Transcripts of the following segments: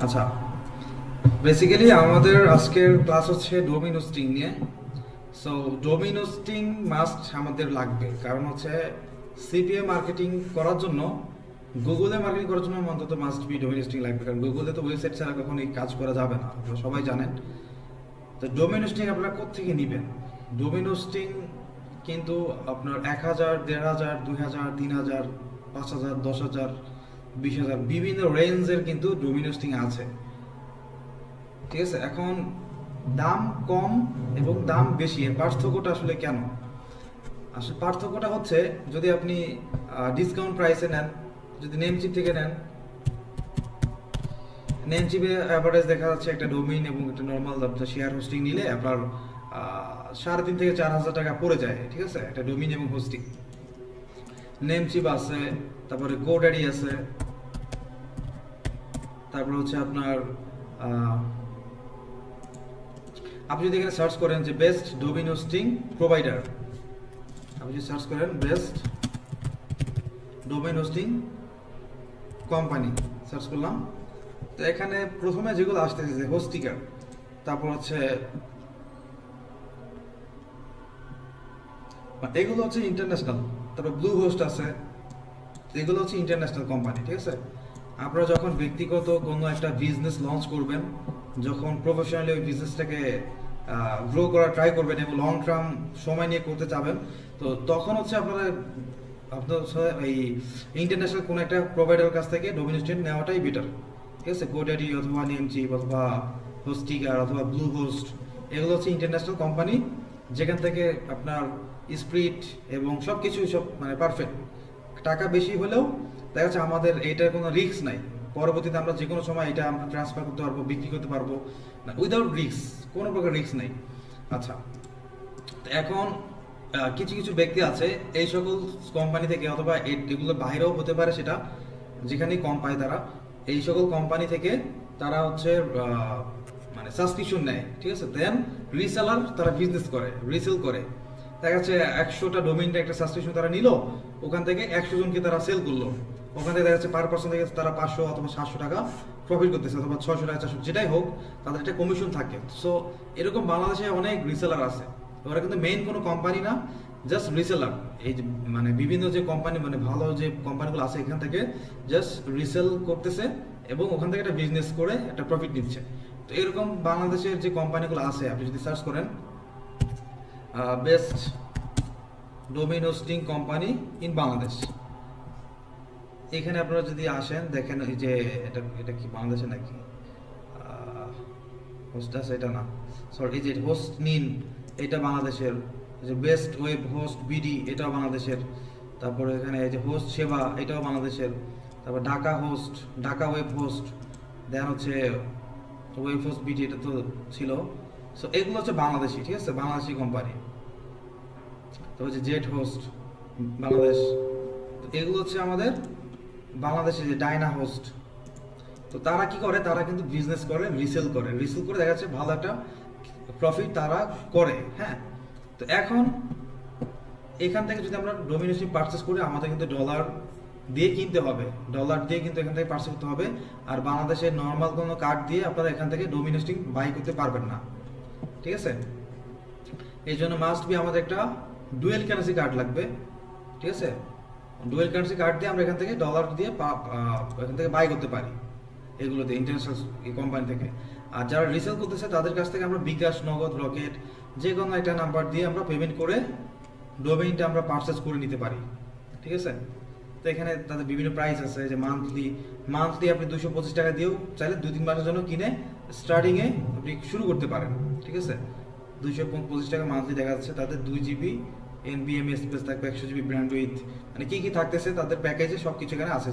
আচ্ছা, বেসিক্যালি আমাদের আজকের ক্লাস হচ্ছে ডোমেইন হোস্টিং নিয়ে। সো ডোমেইন হোস্টিং মাস্ট আমাদের লাগবে, কারণ হচ্ছে সিপিএ মার্কেটিং করার জন্য, গুগলে মার্কেটিং করার জন্য অন্তত মাস্ট বি ডোমেইন হোস্টিং লাগবে, কারণ গুগলে তো ওয়েবসাইট ছাড়া কখনোই কাজ করা যাবে না, আপনারা সবাই জানেন। তো ডোমেইন হোস্টিং আপনারা কোত্থেকে নেবেন? ডোমেইন হোস্টিং কিন্তু আপনার ১,০০০, ১,৫০০, ২,০০০, ৩,০০০, ৫,০০০, ১০,০০০, ২০,০০০ বিভিন্ন রেঞ্জের কিন্তু ডোমেইন হোস্টিং আছে। ঠিক আছে, এখন দাম কম এবং দাম বেশি, এর পার্থক্যটা আসলে কেন? আসলে পার্থক্যটা হচ্ছে, যদি আপনি ডিসকাউন্ট প্রাইসে নেন, যদি নেমচিপ থেকে নেন, নেমচিপে অ্যাভারেজ দেখা যাচ্ছে একটা ডোমেইন এবং একটা নর্মাল শেয়ার হোস্টিং নিলে আপনার ৩,৫০০ থেকে ৪,০০০ টাকা পড়ে যায়। ঠিক আছে, একটা ডোমেইন এবং হোস্টিং। নেমচিপ আছে, তারপরে গোড্যাডি আছে, তারপর হচ্ছে আপনার আপনি যদি এখানে সার্চ করেন যে বেস্ট ডোমেইন হোস্টিং প্রোভাইডার, আপনি যদি সার্চ করেন best domain hosting company, search করলাম, তো এখানে প্রথমে যেগুলো আসতেছে যে হোস্টিকার, তারপর হচ্ছে এগুলো হচ্ছে ইন্টারন্যাশনাল, তারপর ব্লু হোস্ট আছে, এগুলো হচ্ছে ইন্টারন্যাশনাল কোম্পানি। ঠিক আছে, আপনারা যখন ব্যক্তিগত কোনো একটা বিজনেস লঞ্চ করবেন, যখন প্রফেশনালি ওই বিজনেসটাকে গ্রো করার ট্রাই করবেন এবং লং টার্ম সময় নিয়ে করতে চাবেন, তো তখন হচ্ছে আপনারা আপনার এই ইন্টারন্যাশনাল কোনো একটা প্রোভাইডারের কাছ থেকে ডোমেইন হোস্টিং নেওয়াটাই বেটার। ঠিক আছে, গোড্যাডি অথবা নেমচিপ অথবা হোস্টিকার অথবা ব্লু হোস্ট, এগুলো হচ্ছে ইন্টারন্যাশনাল কোম্পানি, যেখান থেকে আপনার স্প্রিট এবং সব কিছু সব মানে পারফেক্ট। টাকা বেশি হলেও দেখা যাচ্ছে আমাদের এইটার কোনো রিস্ক নাই, পরবর্তীতে আমরা যে কোনো সময় এটা আমরা ট্রান্সফার করতে পারবো, বিক্রি করতে পারবো, না উইদাউট রিস্ক, কোনো প্রকার রিস্ক নেই। আচ্ছা, এখন কিছু কিছু ব্যক্তি আছে এই সকল কোম্পানি থেকে, অথবা এগুলো বাইরেও হতে পারে, সেটা যেখানেই কম পায় তারা, এই সকল কোম্পানি থেকে তারা হচ্ছে মানে সাবস্ক্রিপশন নেয়। ঠিক আছে, দেন রিসেলার তারা বিজনেস করে, রিসেল করে। দেখা যাচ্ছে ১০০টা ডোমেইনটা একটা সাবস্ক্রিপশন তারা নিল, ওখান থেকে ১০০ জনকে তারা সেল করলো, ওখান থেকে দেখা যাচ্ছে পার পার্সন থেকে তারা ৫০০ অথবা ৭০০ টাকা প্রফিট করতেছে, অথবা ৬০০ টাকা, ৪০০, যেটাই হোক, তাদের একটা কমিশন থাকে। সো এরকম বাংলাদেশে অনেক রিসেলার আছে, ওরা কিন্তু মেইন কোনো কোম্পানি না, জাস্ট রিসেলার। এই যে মানে বিভিন্ন যে কোম্পানি, মানে ভালো যে কোম্পানিগুলো আছে, এখান থেকে জাস্ট রিসেল করতেছে এবং ওখান থেকে একটা বিজনেস করে একটা প্রফিট নিচ্ছে। তো এরকম বাংলাদেশের যে কোম্পানিগুলো আছে, আপনি যদি সার্চ করেন best domain hosting company in Bangladesh, এখানে আপনারা যদি আসেন, দেখেন এই যে এটা এটা কি বাংলাদেশে নাকি হোস্ট আছে, এটা না, সরি, এই যে হোস্ট নিন, এটা বাংলাদেশের। যে বেস্ট ওয়েব হোস্ট বিডি, এটাও বাংলাদেশের। তারপরে এখানে এই যে হোস্ট সেবা, এটাও বাংলাদেশের। তারপর Dhaka host, Dhaka web host, then হচ্ছে ওয়েব হোস্ট বিডি, এটা তো ছিল। সো এগুলো হচ্ছে বাংলাদেশি, ঠিক আছে, বাংলাদেশি কোম্পানি। তো হচ্ছে জেট হোস্ট বাংলাদেশ, তো এগুলো হচ্ছে আমাদের বাংলাদেশে। যে ডাইনা হোস্ট, তো তারা কি করে, তারা কিন্তু বিজনেস করে, রিসেল করে, রিসেল করে দেখা যাচ্ছে ভালো একটা প্রফিট তারা করে। হ্যাঁ, তো এখন এখান থেকে যদি আমরা ডোমেইন হোস্টিং পারচেস করি, আমাদের কিন্তু ডলার দিয়ে কিনতে হবে, ডলার দিয়ে কিন্তু এখান থেকে পারচেস করতে হবে। আর বাংলাদেশের নর্মাল কোনো কার্ড দিয়ে আপনারা এখান থেকে ডোমেইন হোস্টিং বাই করতে পারবেন না। ঠিক আছে, এই জন্য মাস্ট বি আমাদের একটা ডুয়েল কারেন্সি কার্ড লাগবে। ঠিক আছে, ডুয়েল কারেন্সি কার্ড দিয়ে আমরা এখান থেকে ডলার দিয়ে এখান থেকে বাই করতে পারি, এগুলোতে ইন্টারন্যাশনাল কোম্পানি থেকে। আর যারা রিসেল করতেছে তাদের কাছ থেকে আমরা বিকাশ, নগদ, রকেট, যে কোনো একটা নাম্বার দিয়ে আমরা পেমেন্ট করে ডোমেইনটা আমরা পারচেস করে নিতে পারি। ঠিক আছে, তো এখানে তাদের বিভিন্ন প্রাইস আছে, যে মান্থলি আপনি 225 টাকা দিয়েও চাইলে 2-3 মাসের জন্য কিনে স্টার্টিংয়ে আপনি শুরু করতে পারেন। ঠিক আছে, 225 টাকা মান্থলি দেখা যাচ্ছে। তাদের 2 GB NVMe স্পেস থাকবে, 100 GB ব্যান্ডউইথ, মানে কি কি থাকতেছে তাদের প্যাকেজে সব কিছু এখানে আছে।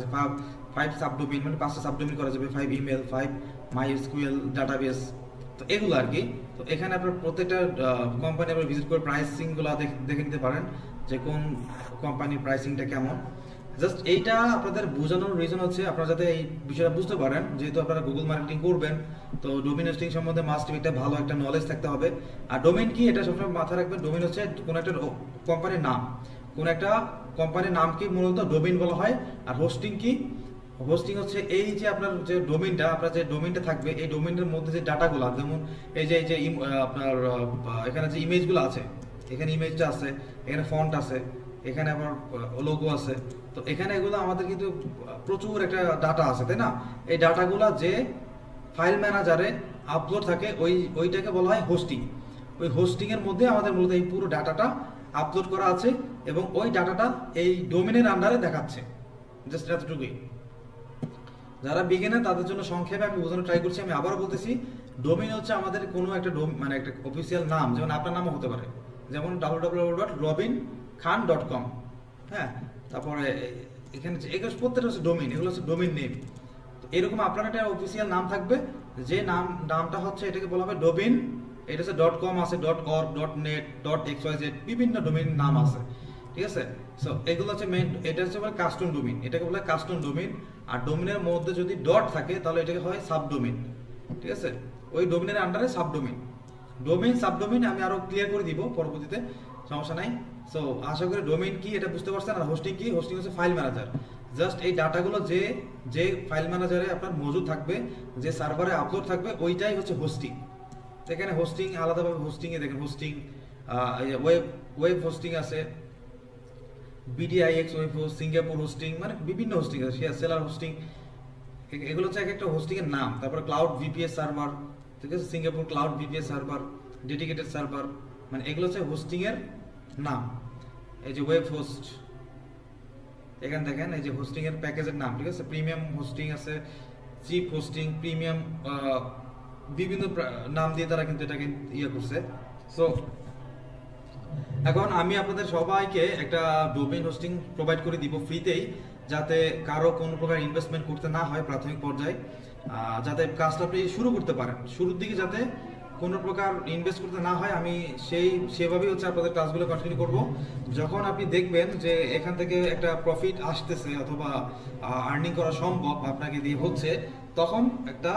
5 সাবডোমেইন, মানে 5টা সাবডোমেইন করা যাবে, 5 ইমেল, 5 MySQL ডাটাবেস, তো এগুলো আর কি। তো এখানে আপনার প্রত্যেকটা কোম্পানি আপনার ভিজিট করে প্রাইসিংগুলো দেখে নিতে পারেন, যে কোন কোম্পানির প্রাইসিংটা কেমন। জাস্ট এইটা আপনাদের বোঝানোর রিজন হচ্ছে আপনারা যাতে এই বিষয়টা বুঝতে পারেন, যেহেতু আপনারা গুগল মার্কেটিং করবেন, তো ডোমেইন হোস্টিং সম্বন্ধে মাস্ট একটা ভালো একটা নলেজ থাকতে হবে। আর ডোমেইন কি, এটা সবসময় মাথায় রাখবেন, ডোমেইন হচ্ছে কোনো একটা কোম্পানির নাম, কোনো একটা কোম্পানির নাম কি মূলত ডোমেইন বলা হয়। আর হোস্টিং কি, হোস্টিং হচ্ছে এই যে আপনার যে ডোমেইনটা, আপনার যে ডোমেইনটা থাকবে, এই ডোমেইনের মধ্যে যে ডাটাগুলো, যেমন এই যে আপনার এখানে যে ইমেজগুলো আছে, এখানে ইমেজটা আছে, এখানে ফন্ট আছে, এখানে আমার লোগো আছে, তো এখানে এগুলো আমাদের কিন্তু প্রচুর একটা ডাটা আছে, তাই না? এই ডাটাগুলো যে ফাইল ম্যানেজারে আপলোড থাকে ওইটাকে বলা হয় হোস্টিং। ওই হোস্টিং এর মধ্যে আমাদের মূলত এই পুরো ডাটাটা আপলোড করা আছে এবং ওই ডাটাটা এই ডোমেনের আন্ডারে দেখাচ্ছে। জাস্ট এতটুকুই। যারা বিগিনার তাদের জন্য সংক্ষেপে আমি বোঝানোর ট্রাই করছি। আমি আবারও বলতেছি, ডোমেইন হচ্ছে আমাদের কোনো একটা মানে একটা অফিসিয়াল নাম, যেমন আপনার নামও হতে পারে, যেমন www.robinkhan.com। হ্যাঁ, তারপরে এখানে এগুলো প্রত্যেকটা হচ্ছে ডোমেইন, এগুলো হচ্ছে ডোমেইন নেম। তো এরকম আপনার একটা অফিসিয়াল নাম থাকবে, যে নামটা হচ্ছে এটাকে বলা হবে ডোমেইন। এটা হচ্ছে .com আছে, .org, .net, .xyz, বিভিন্ন ডোমেইন নাম আছে, ঠিক আছে? সো এগুলো হচ্ছে মেইন, এটা হচ্ছে বলে কাস্টম ডোমেইন, এটাকে বলে কাস্টম ডোমেইন। আর ডোমেইনের মধ্যে যদি ডট থাকে তাহলে এটাকে হয় সাবডোমেইন, ঠিক আছে? ওই ডোমেইনের আন্ডারে সাবডোমেইন, ডোমেইন, সাবডোমেইন আমি আরো ক্লিয়ার করে দিব পরবর্তীতে, সমস্যা নাই। সো আশা করি ডোমেইন কি এটা বুঝতে পারছেন। আর হোস্টিং কি? হোস্টিং হচ্ছে ফাইল ম্যানেজার। জাস্ট এই ডাটাগুলো যে ফাইল ম্যানেজারে আপনার মজুদ থাকবে, যে সার্ভারে আপলোড থাকবে, ওইটাই হচ্ছে হোস্টিং। এখানে হোস্টিং আলাদাভাবে, হোস্টিং এ দেখেন হোস্টিং, ওয়েব হোস্টিং আছে, BDIX web host, Singapore hosting, মানে বিভিন্ন হোস্টিং আছে, সেলার হোস্টিং, এগুলো হচ্ছে এক একটা হোস্টিং এর নাম। তারপরে ক্লাউড VPS সার্ভার, ঠিক আছে, Singapore cloud VPS server, dedicated server, মানে এগুলো হচ্ছে হোস্টিং এর নাম। এই যে ওয়েব হোস্ট, এখানে দেখেন এই যে হোস্টিং এর প্যাকেজের নাম, ঠিক আছে? প্রিমিয়াম হোস্টিং আছে, চিপ হোস্টিং, প্রিমিয়াম, বিভিন্ন নাম দিয়ে তারা কিন্তু এটাকে ইয়ে করছে। সো এখন আমি আপনাদের সবাইকে একটা ডোমেইন হোস্টিং প্রোভাইড করে দিব ফ্রিতেই, যাতে কারো কোনো প্রকার ইনভেস্টমেন্ট করতে না হয় প্রাথমিক পর্যায়ে, যাতে কাজটা আপনি শুরু করতে পারেন, শুরুর দিকে যাতে কোনো প্রকার ইনভেস্ট করতে না হয়। আমি সেভাবেই হচ্ছে আপনাদের কাজগুলো কন্টিনিউ করব। যখন আপনি দেখবেন যে এখান থেকে একটা প্রফিট আসতেছে অথবা আর্নিং করা সম্ভব আপনাকে দিয়ে হচ্ছে, তখন একটা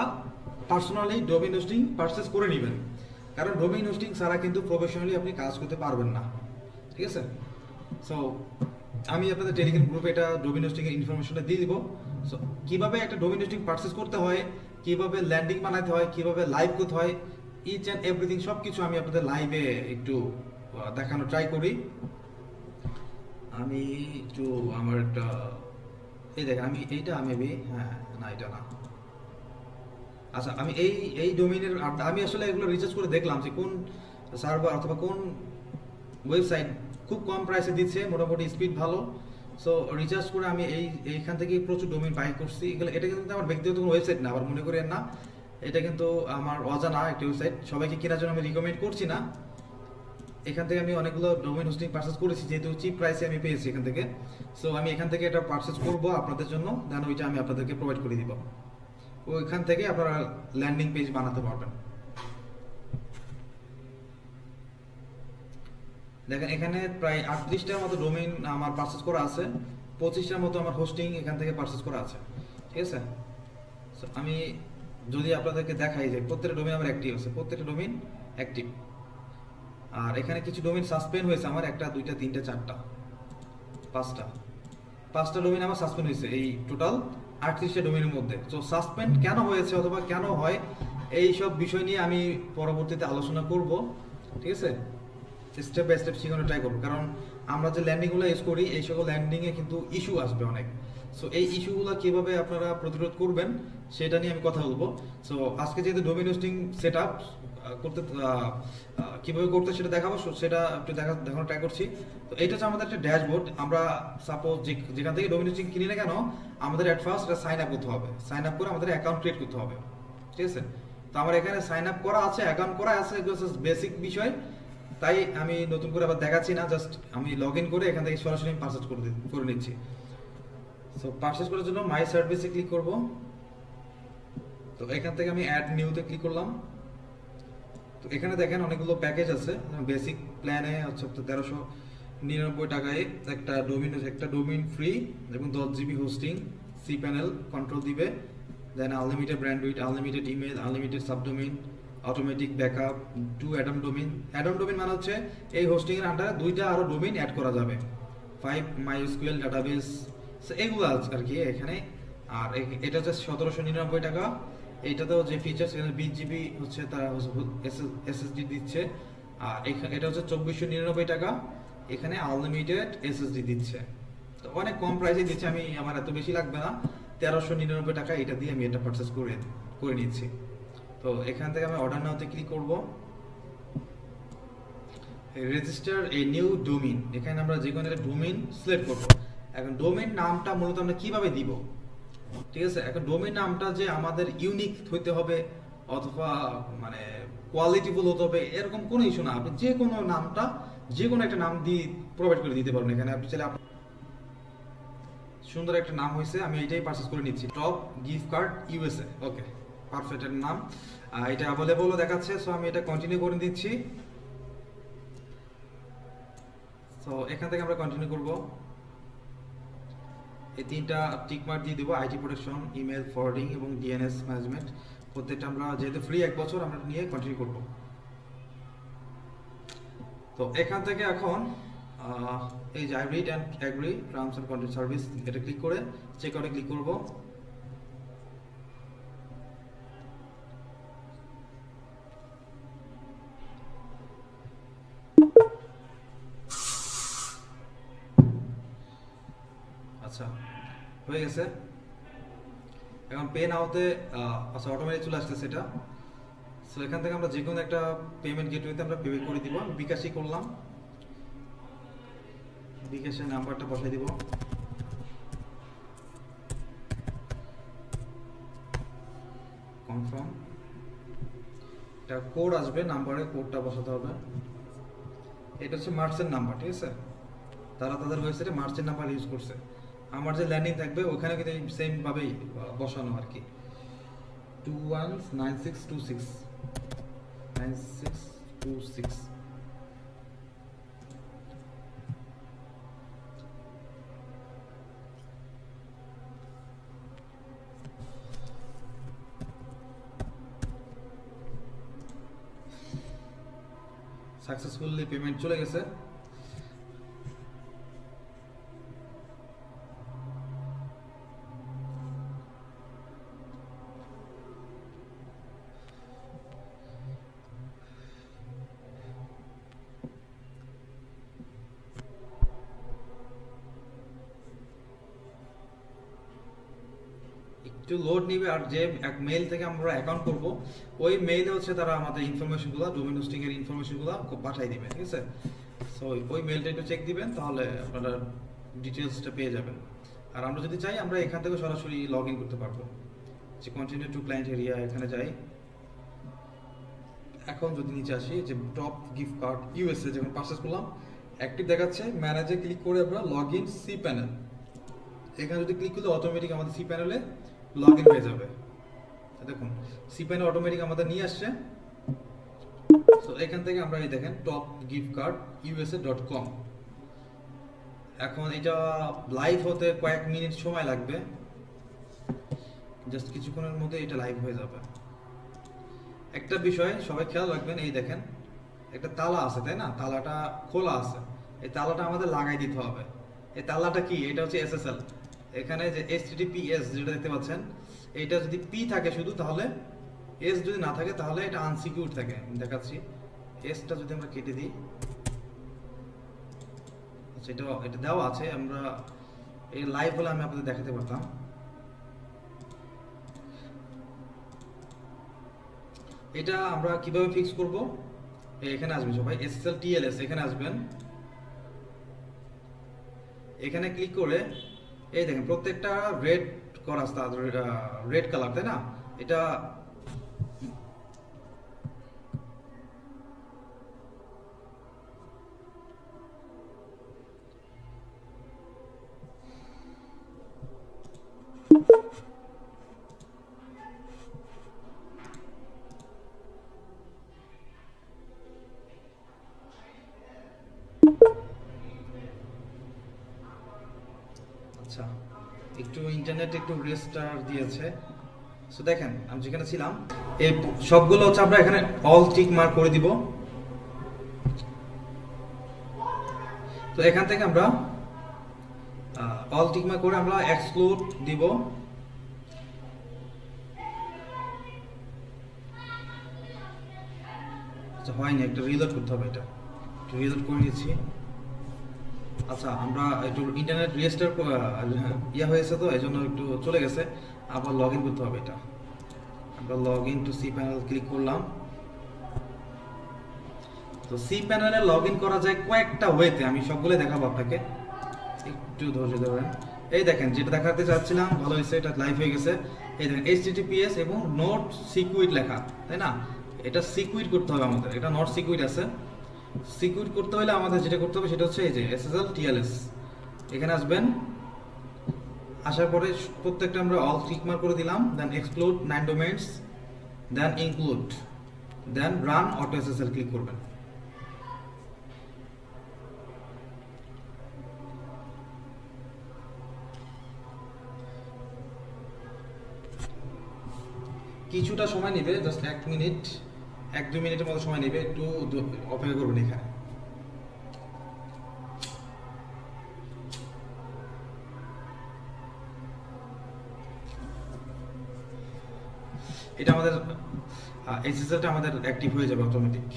পার্সোনালি ডোমেইন হোস্টিং পারচেজ করে নেবেন। কারণ ডোমেইন হোস্টিং ছাড়া কিন্তু প্রফেশনালি আপনি কাজ করতে পারবেন না, ঠিক আছে? সো আমি আপনাদের টেলিগ্রাম গ্রুপে এটা ডোমেইন হোস্টিং এর ইনফরমেশনটা দিয়ে দিব। সো কিভাবে একটা ডোমেইন হোস্টিং পারচেজ করতে হয়, কিভাবে ল্যান্ডিং বানাতে হয়, কিভাবে লাইভ করতে হয়, ইচ অ্যান্ড এভরিথিং সবকিছু আমি আপনাদের লাইভে একটু দেখানো ট্রাই করি। আমি একটু আমার একটা এই দেখেন, আমি এইটা মেবি, হ্যাঁ না এটা না, আচ্ছা আমি এই ডোমেইনের, আমি আসলে এগুলো রিসার্চ করে দেখলাম যে কোন সার্ভার অথবা কোন ওয়েবসাইট খুব কম প্রাইসে দিচ্ছে, মোটামুটি স্পিড ভালো। সো রিসার্চ করে আমি এইখান থেকে প্রচুর ডোমেইন বাই করছি। এটা কিন্তু আমার ব্যক্তিগত কোনো ওয়েবসাইট না, আবার মনে করেন না, এটা কিন্তু আমার অজানা একটি ওয়েবসাইট, সবাইকে কেনার জন্য আমি রিকমেন্ড করছি না। এখান থেকে আমি অনেকগুলো ডোমেইন হোস্টিং পারচেজ করেছি, যেহেতু চিপ প্রাইসে আমি পেয়েছি এখান থেকে। সো আমি এখান থেকে এটা পারচেজ করবো আপনাদের জন্য, দেন ওইটা আমি আপনাদেরকে প্রোভাইড করে দিব। ওইখান থেকে আপনারা ল্যান্ডিং পেজ বানাতে পারবেন। দেখেন এখানে প্রায় 38টার মতো ডোমেইন আমার পারচেজ করা আছে, 25টার মতো আমার হোস্টিং এখান থেকে পারচেজ করা আছে, ঠিক আছে? সো আমি যদি আপনাদেরকে দেখাই যে প্রত্যেকটা ডোমেইন আমার অ্যাক্টিভ আছে, প্রত্যেকটা ডোমেইন অ্যাক্টিভ। আর এখানে কিছু ডোমেইন সাসপেন্ড হয়েছে আমার, 1 2 3 4 5টা ডোমেইন আমার সাসপেন্ড হয়েছে এই টোটাল 38টা ডোমেইনের মধ্যে। সো সাসপেন্ড কেন হয়েছে অথবা কেন হয়, এই সব বিষয় নিয়ে আমি পরবর্তীতে আলোচনা করব, ঠিক আছে? স্টেপ বাই স্টেপ শেখানোর ট্রাই করবো, কারণ আমরা যে ল্যান্ডিংগুলো ইউজ করি এই সকল ল্যান্ডিংয়ে কিন্তু ইস্যু আসবে অনেক। সো এই ইস্যুগুলো কীভাবে আপনারা প্রতিরোধ করবেন সেটা নিয়ে আমি কথা বলবো। সো আজকে যেহেতু ডোমেইন হোস্টিং সেট আপ করতে কীভাবে করতে সেটা দেখাবো, সেটা একটু দেখানোর ট্রাই করছি। তো এইটা হচ্ছে আমাদের একটা ড্যাশবোর্ড। আমরা সাপোজ যেখান থেকে ডোমেইন হোস্টিং কিনি না কেন, আমাদের অ্যাট ফার্স্ট সাইন আপ করতে হবে, সাইন আপ করে আমাদের অ্যাকাউন্ট ক্রিয়েট করতে হবে, ঠিক আছে? তো আমার এখানে সাইন আপ করা আছে, অ্যাকাউন্ট করা আছে, এগুলো বেসিক বিষয়, তাই আমি নতুন করে আবার দেখাচ্ছি না, জাস্ট আমি লগ ইন করে এখান থেকে সরাসরি পারচেজ করে নিচ্ছি। সো পারচেজ করার জন্য মাই সার্ভিসে ক্লিক করব। তো এখান থেকে আমি অ্যাড নিউতে ক্লিক করলাম। তো এখানে দেখেন অনেকগুলো প্যাকেজ আছে, বেসিক প্ল্যানে হচ্ছে 1399 টাকায় একটা ডোমেইন ফ্রি এবং 10 GB hosting, cPanel control দিবে, then unlimited bandwidth, unlimited email, unlimited subdomain, automatic backup, 2 addon domain. Addon domain মানে হচ্ছে এই হোস্টিং এর আন্ডারে 2টা আরো ডোমেইন অ্যাড করা যাবে, 5 MySQL ডাটাবেস, এগুলো আছে আর কি এখানে। আর এটা হচ্ছে 1799 টাকা। এইটাতেও যে ফিচার্স, এখানে 20 জিবি হচ্ছে তারা এসএসডি দিচ্ছে। আর এটা হচ্ছে 2499 টাকা, এখানে আনলিমিটেড এসএসডি দিচ্ছে। তো অনেক কম প্রাইসে দিচ্ছে, আমার এত বেশি লাগবে না, 1399 টাকা এটা দিয়ে আমি এটা পারচেস করে নিচ্ছি। তো এখান থেকে আমি অর্ডার নাওতে ক্লিক করব, রেজিস্টার এ নিউ ডোমেইন, এখানে আমরা যে কোনো একটা ডোমেইন সিলেক্ট করব। এখন ডোমেইন নামটা মূলত আমরা কিভাবে দিব, ঠিক আছে? এখন ডোমেইন নামটা যে আমাদের ইউনিক হইতে হবে অথবা মানে কোয়ালিটিফুল হতে হবে এরকম কোনো ইস্যু না, আপনি যে কোনো নামটা যে কোনো একটা নাম দিয়ে প্রোভাইড করে দিতে পারবেন। এখানে আপনি চাইলে সুন্দর একটা নাম হয়েছে, আমি এটাই পারচেস করে নিচ্ছি, টপ গিফট কার্ড ইউএসএ। ওকে, পারফেক্ট এর নাম, এটা অ্যাভেলেবলও দেখাচ্ছে, সো আমি এটা কন্টিনিউ করে দিচ্ছি। সো এখান থেকে আমরা কন্টিনিউ করব, এই তিনটা টিক মার্ক দিয়ে দেবো, আইটি প্রোটেকশন, ইমেল ফরওয়ার্ডিং এবং ডিএনএস ম্যানেজমেন্ট। প্রত্যেকটা আমরা যেহেতু ফ্রি 1 বছর আমরা নিয়ে কন্টিনিউ করব। তো এখান থেকে এখন এই যে I read and agree terms and condition service, এটা ক্লিক করে চেক আউটে ক্লিক করব। আচ্ছা, হয়ে গেছে। এখন পে নাওতে আচ্ছা অটোমেটিক চলে আসতেছে এটা। সো এখান থেকে আমরা যে কোনো একটা পেমেন্ট গেটওয়েতে আমরা পে করে দিব। আমি বিকাশই করলাম, বিকাশের নাম্বারটা বসাই দিব। কনফার্ম, এটা কোড আসবে, নাম্বারে কোডটা বসাতে হবে। এটা হচ্ছে মার্চেন্ট নাম্বার, ঠিক আছে? তারা তাদের ওয়েবসাইটে মার্চেন্ট নাম্বার ইউজ করছে। আমার যে ল্যান্ডিং থাকবে ওখানে কিন্তু সেম ভাবেই বসানো আর কি, 219626 9626। সাকসেসফুলি পেমেন্ট চলে গেছে। একটু লোড নিবে, আর যে এক মেইল থেকে আমরা অ্যাকাউন্ট করব ওই মেইলে হচ্ছে তারা আমাদের ইনফরমেশনগুলো, ডোমেইন হোস্টিং এর ইনফরমেশনগুলো পাঠিয়ে দিবে, ঠিক আছে? সো ওই মেইলটা একটু চেক দিবেন, তাহলে আপনারা ডিটেইলসটা পেয়ে যাবেন। আর আমরা যদি চাই আমরা এখান থেকে সরাসরি লগ ইন করতে পারবো, যে কন্টিনিউ টু ক্লায়েন্ট এরিয়া, এখানে যাই। এখন যদি নিচে আসি, যে টপ গিফট কার্ড ইউএসএ যখন পারচেজ করলাম অ্যাক্টিভ দেখাচ্ছে, ম্যানেজে ক্লিক করে আমরা লগ ইন সি প্যানেল, এখানে যদি ক্লিক করলে অটোমেটিক আমাদের সি প্যানেলে লগ ইন হয়ে যাবে। দেখুন সি প্যানেল অটোমেটিক আমাদের নিয়ে আসছে। সো এখান থেকে আমরা এই দেখেন টপ গিফট কার্ড USA.com। এখন এটা লাইভ হতে কয়েক মিনিট সময় লাগবে, জাস্ট কিছুক্ষণের মধ্যে এটা লাইভ হয়ে যাবে। একটা বিষয় সবাই খেয়াল রাখবেন, এই দেখেন একটা তালা আছে, তাই না? তালাটা খোলা আছে, এই তালাটা আমাদের লাগাই দিতে হবে। এই তালাটা কি? এটা হচ্ছে SSL। এখানে যে HTTPS যেটা দেখতে পাচ্ছেন, এইটা যদি P থাকে শুধু, তাহলে S যদি না থাকে তাহলে এটা আনসিকিউর থাকে। দেখাচ্ছি, এসটা যদি আমরা কেটে দিই, আচ্ছা এটা দেওয়া আছে, আমরা এই লাইভ হলে আমি আপনাদের দেখাতে পারতাম। এটা আমরা কিভাবে ফিক্স করব? এখানে আসবেন সবাই, SSL TLS এখানে আসবেন, এখানে ক্লিক করে এই দেখেন প্রত্যেকটা রেড করা আছে, রেড কালার, তাই না? এটা আচ্ছা, একটু ইন্টারনেট একটু রেস্টার দিয়েছে। সো দেখেন আমি যেখানে ছিলাম, এই সবগুলো হচ্ছে আমরা এখানে অল টিক মার্ক করে দিব। তো এখান থেকে আমরা অল টিক মার্ক করে আমরা এক্সক্লুড দিব, আচ্ছা হয়নি, একটা রিলোড করতে হবে, এটা একটু রিলোড করে নিচ্ছি। আচ্ছা আমরা একটু ইন্টারনেট রেজিস্টার ইয়া হয়েছে তো এই জন্য একটু চলে গেছে, আবার লগ ইন করতে হবে। এটা আমরা log in to cPanel click করলাম। তো সি প্যানেলে লগ ইন করা যায় কয়েকটা ওয়েতে, আমি সবগুলো দেখাবো আপনাকে, একটু ধৈর্য ধরেন। এই দেখেন যেটা দেখাতে চাচ্ছিলাম, ভালো হয়েছে, এটা লাইভ হয়ে গেছে। এই দেখেন HTTPS এবং নোট সিকিউরিট লেখা, তাই না? এটা সিকিউরিট করতে হবে আমাদের, এটা নট সিকিউরিট আছে। সিকিউরিট করতে হলে আমাদের যেটা করতে হবে সেটা হচ্ছে এই যে SSL TLS, এখানে আসবেন। আসার পরে প্রত্যেকটা আমরা অল টিক মার্ক করে দিলাম, দেন এক্সক্লুড 9 ডোমেইনস, দেন ইনক্লুড, দেন রান অটো SSL ক্লিক করবেন। কিছুটা সময় নেবে, জাস্ট 1 মিনিট 1-2 মিনিটের মতো সময় নেবে, একটু অপেক্ষা করবেন এখানে। এটা আমাদের SSLটা আমাদের অ্যাক্টিভ হয়ে যাবে অটোমেটিক।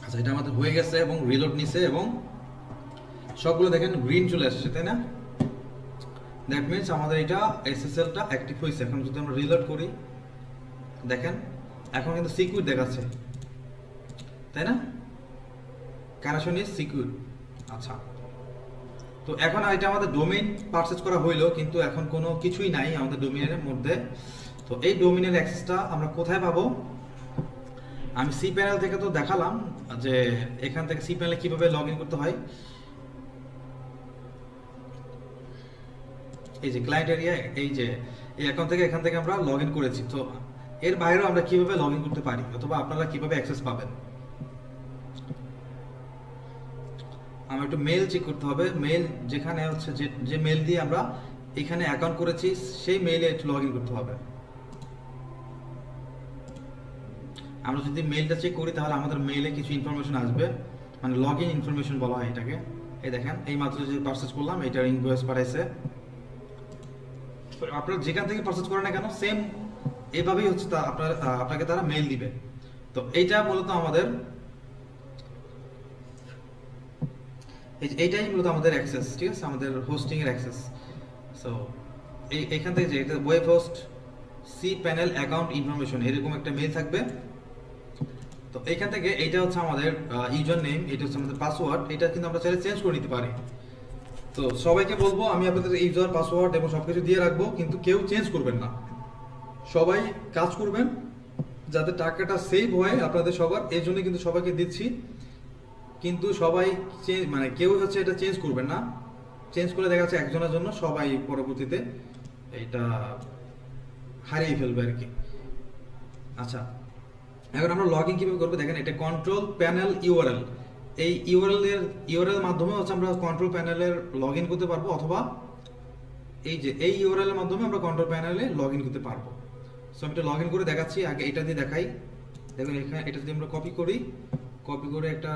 আচ্ছা এটা আমাদের হয়ে গেছে এবং রিলোড নিছে এবং সবগুলো দেখেন গ্রিন চলে আসছে, তাই না? দ্যাট মিনস আমাদের এটা SSLটা অ্যাক্টিভ হয়েছে। এখন যদি আমরা রিলোড করি, দেখেন এখন কিন্তু সিকিউর দেখাচ্ছে, তাই না? Connection is secure. আচ্ছা তো এখন এটা আমাদের ডোমেইন পারচেজ করা হইলো, কিন্তু এখন কোনো কিছুই নাই আমাদের ডোমেইনের মধ্যে। তো এই ডোমেইনের অ্যাক্সেসটা আমরা কোথায় পাবো? আমি সি প্যানেল থেকে তো দেখালাম যে এখান থেকে সি প্যানেলে কিভাবে লগ ইন করতে হয়। এই যে ক্লায়েন্ট এরিয়া, এই যে এই অ্যাকাউন্ট থেকে এখান থেকে আমরা লগ ইন করেছি। তো এর বাইরেও আমরা কিভাবে লগ ইন করতে পারি, অথবা আপনারা কিভাবে অ্যাক্সেস পাবেন? আমার একটু মেল চেক করতে হবে। মেল যেখানে হচ্ছে যে মেল দিয়ে আমরা এখানে অ্যাকাউন্ট করেছি সেই মেইলে একটু লগ ইন করতে হবে। আমরা যদি মেইলটা চেক করি তাহলে আমাদের মেইলে কিছু ইনফরমেশন আসবে, মানে লগ ইন ইনফরমেশন বলা হয় এটাকে। এই দেখেন এই মাত্র যে পারচেজ করলাম এটার ইনভয়েস পাঠাইছে। আপনারা যেখান থেকে পারচেজ করেন না কেন সেম এভাবেই হচ্ছে আপনাকে তারা মেইল দিবে। তো এইটা মূলত আমাদের এইটাই মূলত আমাদের অ্যাক্সেস, ঠিক আছে, আমাদের হোস্টিং এর অ্যাক্সেস। সো এইখান থেকে যে এটা web host cPanel account information এরকম একটা মেইল থাকবে। তো এইখান থেকে এইটা হচ্ছে আমাদের ইউজার নেম, এটা হচ্ছে আমাদের পাসওয়ার্ড। এটা কিন্তু আমরা চাইলে চেঞ্জ করে নিতে পারি। তো সবাইকে বলবো আমি আপনাদের ইউজার পাসওয়ার্ড এবং সবকিছু দিয়ে রাখবো, কিন্তু কেউ চেঞ্জ করবেন না। সবাই কাজ করবেন যাতে টাকাটা সেভ হয় আপনাদের সবার, এই জন্য কিন্তু সবাইকে দিচ্ছি। কিন্তু সবাই মানে কেউ হচ্ছে এটা চেঞ্জ করবেন না। চেঞ্জ করে দেখা যাচ্ছে একজনের জন্য সবাই পরবর্তীতে এটা হারিয়ে ফেলবে আর কি। আচ্ছা এখন আমরা লগ ইন কিভাবে করবো দেখেন, এটা কন্ট্রোল প্যানেল ইউআরএল। এই ইউআরএল মাধ্যমে হচ্ছে আমরা কন্ট্রোল প্যানেলের লগ ইন করতে পারবো, অথবা এই যে এই ইউআরএল এর মাধ্যমে আমরা কন্ট্রোল প্যানেলে লগ ইন করতে পারবো। সো আমি এটা লগ ইন করে দেখাচ্ছি। আগে এটা দিয়ে দেখাই। দেখুন এখানে এটা যদি আমরা কপি করে একটা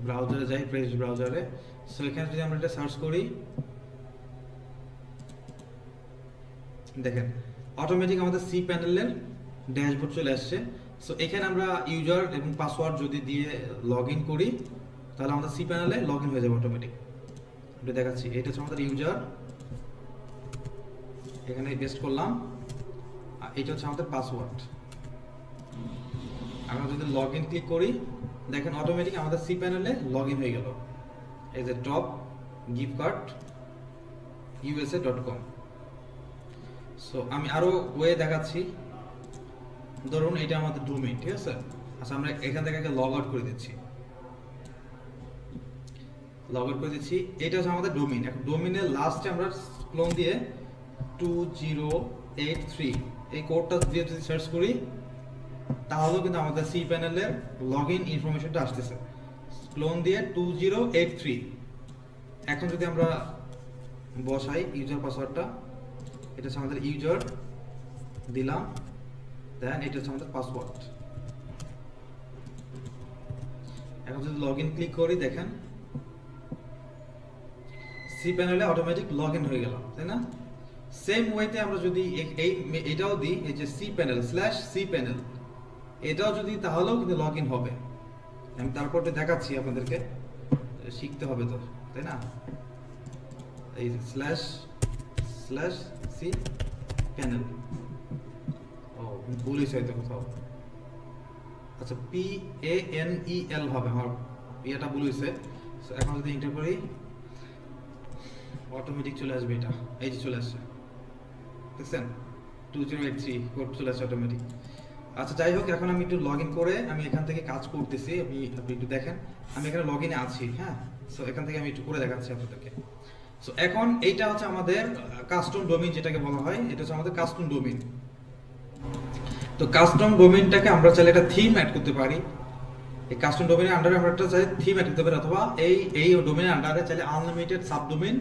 ব্রাউজারে যাই, ফ্রেশ ব্রাউজারে। সো এখানে যদি আমরা এটা সার্চ করি, দেখেন অটোমেটিক আমাদের সি প্যানেলের ড্যাশবোর্ড চলে আসছে। সো এখানে আমরা ইউজার এবং পাসওয়ার্ড যদি দিয়ে লগ ইন করি তাহলে আমাদের সি প্যানেলে লগ ইন হয়ে যাবে অটোমেটিক। এটা দেখাচ্ছি, এটা হচ্ছে আমাদের ইউজার, এখানে পেস্ট করলাম, আর এটা হচ্ছে আমাদের পাসওয়ার্ড। আমরা যদি লগ ইন ক্লিক করি দেখেন অটোমেটিক আমাদের সি প্যানেলে লগ ইন হয়ে গেল। এই যে top gift card USA.com। So আমি আরো ওয়ে দেখাচ্ছি। ধরুন এটা আমাদের ডোমেইন, ঠিক আছে। আচ্ছা আমরা এখান থেকে লগ আউট করে দিচ্ছি, এটা হচ্ছে আমাদের ডোমেইন। এখন ডোমেইনের লাস্টে আমরা ক্লোন দিয়ে 2083 এই কোডটা দিয়ে যদি সার্চ করি তাহলেও কিন্তু আমাদের সি প্যানেলের লগইন ইনফরমেশনটা আসতেছে। ক্লোন দিয়ে 2083। এখন যদি আমরা বসাই ইউজার পাসওয়ার্ডটা, এটা হচ্ছে আমাদের ইউজার দিলাম, দেন এটা হচ্ছে আমাদের পাসওয়ার্ড। এখন যদি লগইন ক্লিক করি দেখেন সি প্যানেলে অটোমেটিক লগইন হয়ে গেল, তাই না? সেম ওয়েতে আমরা যদি এটাও দিই, এই যে সি প্যানেল /সি প্যানেল এটাও যদি, তাহলেও কিন্তু লগইন হবে। আমি তারপরটা দেখাচ্ছি আপনাদেরকে, শিখতে হবে তো, তাই না? এই /সি প্যানেল, ও ভুল হয়েছে হয়তো কোথাও, আচ্ছা PANEL হবে, আমার এটা ভুল হয়েছে। এখন যদি এন্টার করি অটোমেটিক চলে আসবে, এটা এই যে চলে আসছে, দেখছেন 2083 কোড চলে আসছে অটোমেটিক। আচ্ছা যাই হোক, এখন আমি একটু লগইন করে আমি এখান থেকে কাজ করতেছি, আপনি একটু দেখেন আমি এখানে লগইনে আছি। হ্যাঁ, সো এখান থেকে আমি একটু করে দেখাচ্ছি আপনাদেরকে। সো এখন এইটা হচ্ছে আমাদের কাস্টম ডোমেইন যেটাকে বলা হয়, এটা হচ্ছে আমাদের কাস্টম ডোমেইন। তো কাস্টম ডোমেইনটাকে আমরা চাইলে একটা থিম অ্যাড করতে পারি। এই কাস্টম ডোমেইনের আন্ডারে আমরা একটা চাইলে থিম অ্যাড করতে পারি, অথবা এই ডোমেইনের আন্ডারে চাইলে আনলিমিটেড সাবডোমেইন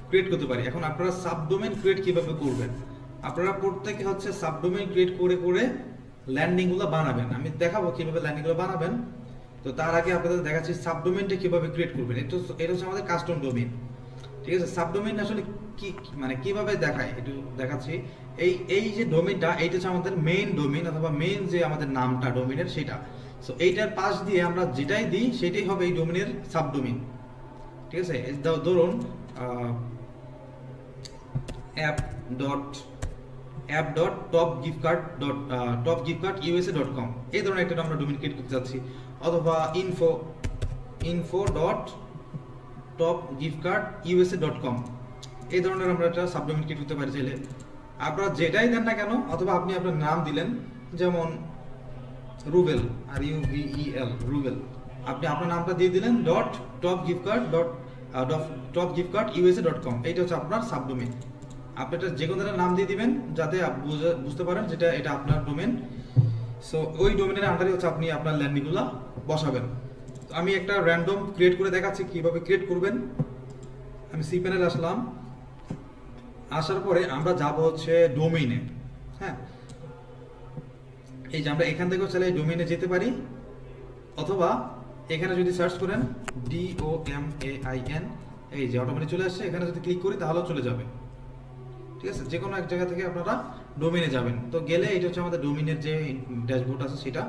ক্রিয়েট করতে পারি। এখন আপনারা সাবডোমেইন ক্রিয়েট কিভাবে করবেন? আপনারা প্রত্যেকে হচ্ছে সাবডোমেইন ক্রিয়েট করে করে ল্যান্ডিংগুলো বানাবেন। আমি দেখাবো কিভাবে ল্যান্ডিংগুলো বানাবেন। তো তার আগে আপনাদের দেখাচ্ছি সাবডোমেইনটা কিভাবে ক্রিয়েট করবেন। এটা হচ্ছে আমাদের কাস্টম ডোমেইন, ঠিক আছে? সাবডোমেইন আসলে কি মানে কিভাবে দেখায় একটু দেখাচ্ছি। এই যে ডোমেইনটা, এইটা হচ্ছে আমাদের মেইন ডোমেইন অথবা মেইন যে আমাদের নামটা ডোমেইনের সেটা। সো এইটার পাশ দিয়ে আমরা যেটাই দিই সেটাই হবে এই ডোমেইনের সাবডোমেইন, ঠিক আছে? ধরুন app.topgiftcard.usa.com এই ধরনের একটা আমরা ডোমেইন ক্রিয়েট করতে যাচ্ছি, অথবা info.topgiftcardusa.com এই ধরনের আমরা একটা সাবডোমেইন ক্রিয়েট করতে পারি চাইলে। আপনারা যেটাই দেন না কেন, অথবা আপনি আপনার নাম দিলেন, যেমন রুবেল, রুবেল, আপনি আপনার নামটা দিয়ে দিলেন .topgiftcard.usa.com এইটা হচ্ছে আপনার সাবডোমেইন। আপনি এটা যে কোনো নাম দিয়ে দিবেন যাতে বুঝতে পারেন যেটা এটা আপনার ডোমেইন। সো ওই ডোমেইনের আন্ডারে হচ্ছে আপনি আপনার ল্যান্ডিংগুলো বসাবেন। তো আমি একটা র্যান্ডম ক্রিয়েট করে দেখাচ্ছি কিভাবে ক্রিয়েট করবেন। আমি সি প্যানেল আসলাম, আসার পরে আমরা যাব হচ্ছে ডোমেইনে। হ্যাঁ, এই যে আমরা এখান থেকেও চাইলে ডোমেইনে যেতে পারি, অথবা এখানে যদি সার্চ করেন DOMAIN, এই যে অটোমেটিক চলে আসছে, এখানে যদি ক্লিক করি তাহলেও চলে যাবে, ঠিক আছে? যে কোনো এক জায়গা থেকে আপনারা ডোমেইনে যাবেন। তো গেলে এটা হচ্ছে আমাদের ডোমেইনের যে ড্যাশবোর্ড আছে সেটা।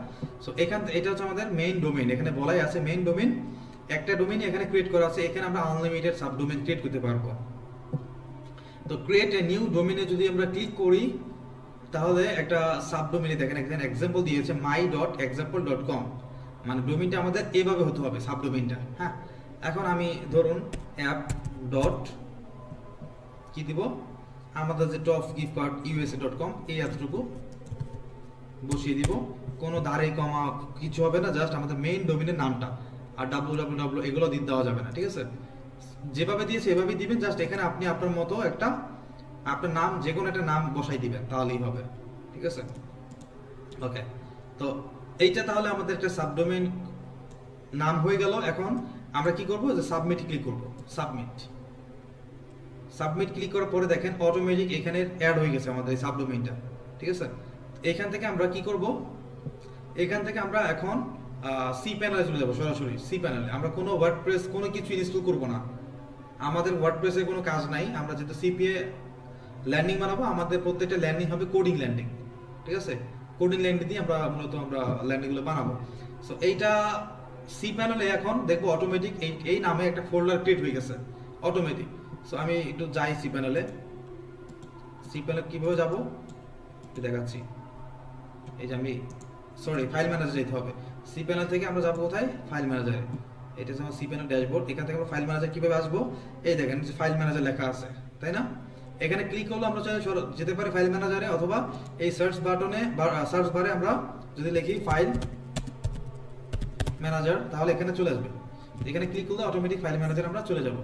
সো এটা হচ্ছে আমাদের মেইন ডোমেইন, এখানে বলাই আছে মেইন ডোমেইন। একটা ডোমেইন এখানে ক্রিয়েট করা আছে, এখানে আমরা আনলিমিটেড সাবডোমেইন ক্রিয়েট করতে পারবো। তো ক্রিয়েট এ নিউ ডোমেইনে যদি আমরা ক্লিক করি তাহলে একটা সাবডোমেইনে দেখেন এখানে এক্সাম্পল দিয়েছে my.example.com, মানে ডোমেইনটা আমাদের এইভাবে হতে হবে সাবডোমেইনটা। হ্যাঁ, এখন আমি ধরুন অ্যাপ ডট কি দিব, আমাদের যে topgiftcardusa.com এই এতটুকু বসিয়ে দিব, কোনো দাঁড়ে কমা কিছু হবে না, জাস্ট আমাদের মেইন ডোমেইনের নামটা, আর www এগুলো দিতে দেওয়া যাবে না, ঠিক আছে? যেভাবে দিয়েছে এভাবেই দিবেন, জাস্ট এখানে আপনি আপনার মতো একটা আপনার নাম যে কোনো একটা নাম বসাই দিবেন, তাহলেই হবে, ঠিক আছে? ওকে, তো এইটা তাহলে আমাদের একটা সাবডোমেইন নাম হয়ে গেল। এখন আমরা কি করব, যে সাবমিট ক্লিক করব। সাবমিট ক্লিক করার পরে দেখেন অটোমেটিক এখানে অ্যাড হয়ে গেছে আমাদের এই সাবডোমেইনটা, ঠিক আছে? এখান থেকে আমরা কি করব, এখান থেকে আমরা এখন সি প্যানেলে চলে যাব। সরাসরি সি প্যানেলে আমরা কোনো ওয়ার্ডপ্রেস কোনো কিছু ইনস্টল করব না, আমাদের ওয়ার্ডপ্রেসের কোনো কাজ নাই। আমরা যেহেতু সিপিএ ল্যান্ডিং বানাবো, আমাদের প্রত্যেকটা ল্যান্ডিং হবে কোডিং ল্যান্ডিং, ঠিক আছে? কোডিং ল্যান্ডিং দিয়ে আমরা মূলত ল্যান্ডিংগুলো বানাবো। সো এইটা সি প্যানেলে এখন দেখবো অটোমেটিক এই নামে একটা ফোল্ডার ক্রিয়েট হয়ে গেছে অটোমেটিক। সো আমি একটু যাই সি প্যানেলে কিভাবে যাব একটু দেখাচ্ছি। এই যে আমি ফাইল ম্যানেজার যেতে হবে। সি প্যানেল থেকে আমরা যাবো কোথায়, ফাইল ম্যানেজারে। এটা হচ্ছে আমার সি প্যানেল ড্যাশবোর্ড। এখান থেকে আমরা ফাইল ম্যানেজার কিভাবে আসবো, এই দেখেন যে ফাইল ম্যানেজার লেখা আছে, তাই না? এখানে ক্লিক করলে আমরা চাইলে যেতে পারি ফাইল ম্যানেজারে, অথবা এই সার্চ বারে আমরা যদি লিখি ফাইল ম্যানেজার তাহলে এখানে চলে আসবে। এখানে ক্লিক করলে অটোমেটিক ফাইল ম্যানেজার আমরা চলে যাব।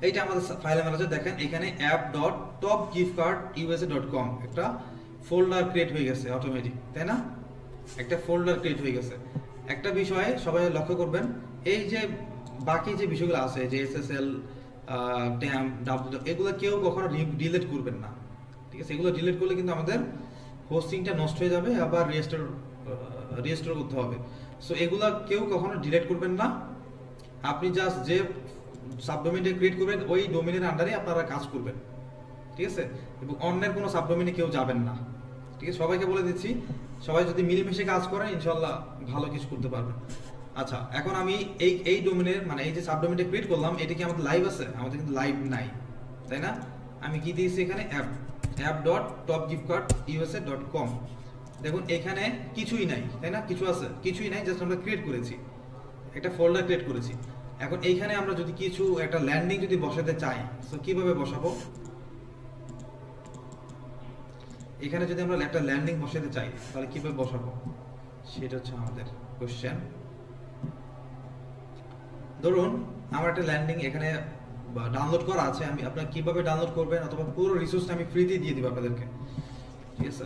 এইটা আমাদের ফাইল ম্যানেজার। দেখেন এখানে app.topgiftcardusa.com একটা ফোল্ডার ক্রিয়েট হয়ে গেছে অটোমেটিক, তাই না? একটা ফোল্ডার ক্রিয়েট হয়ে গেছে। একটা বিষয়ে সবাই লক্ষ্য করবেন, এই যে বাকি যে বিষয়গুলো আছে, যে এসএসএল, ট্যাম্প, ডাব্লিউ, এগুলো কেউ কখনো ডিলিট করবেন না, ঠিক আছে? এগুলো ডিলিট করলে কিন্তু আমাদের হোস্টিংটা নষ্ট হয়ে যাবে, আবার রিস্টোর করতে হবে। সো এগুলা কেউ কখনো ডিলিট করবেন না। আপনি জাস্ট যে সাবডোমেইনটা ক্রিয়েট করবেন ওই ডোমেইনের আন্ডারে আপনারা কাজ করবেন, ঠিক আছে? এবং অন্যের কোনো সাবডোমেইনে কেউ যাবেন না, ঠিক আছে? সবাইকে বলে দিচ্ছি, সবাই যদি মিলেমিশে কাজ করেন ইনশাল্লাহ ভালো কিছু করতে পারবেন। আচ্ছা, এখন আমি এই ডোমেইনের মানে এই যে সাবডোমেইনটা ক্রিয়েট করলাম, এটা কি আমাদের লাইভ আছে? আমাদের কিন্তু লাইভ নাই, তাই না? আমি কি দিয়েছি এখানে app.topgiftcardusa.com। দেখুন এখানে কিছুই নাই, তাই না? কিছু আছে? কিছুই নাই, জাস্ট আমরা ক্রিয়েট করেছি, একটা ফোল্ডার ক্রিয়েট করেছি। এখন এইখানে আমরা যদি কিছু একটা ল্যান্ডিং যদি বসাতে চাই, তো কিভাবে বসাবো? এখানে যদি আমরা একটা ল্যান্ডিং বসাতে চাই তাহলে কিভাবে বসাবো, সেটা হচ্ছে আমাদের কোশ্চেন। ধরুন আমার একটা ল্যান্ডিং এখানে ডাউনলোড করা আছে, আমি আপনারা কিভাবে ডাউনলোড করবেন অথবা পুরো রিসোর্সটা আমি ফ্রিতে দিয়ে দিব আপনাদেরকে, ঠিক আছে?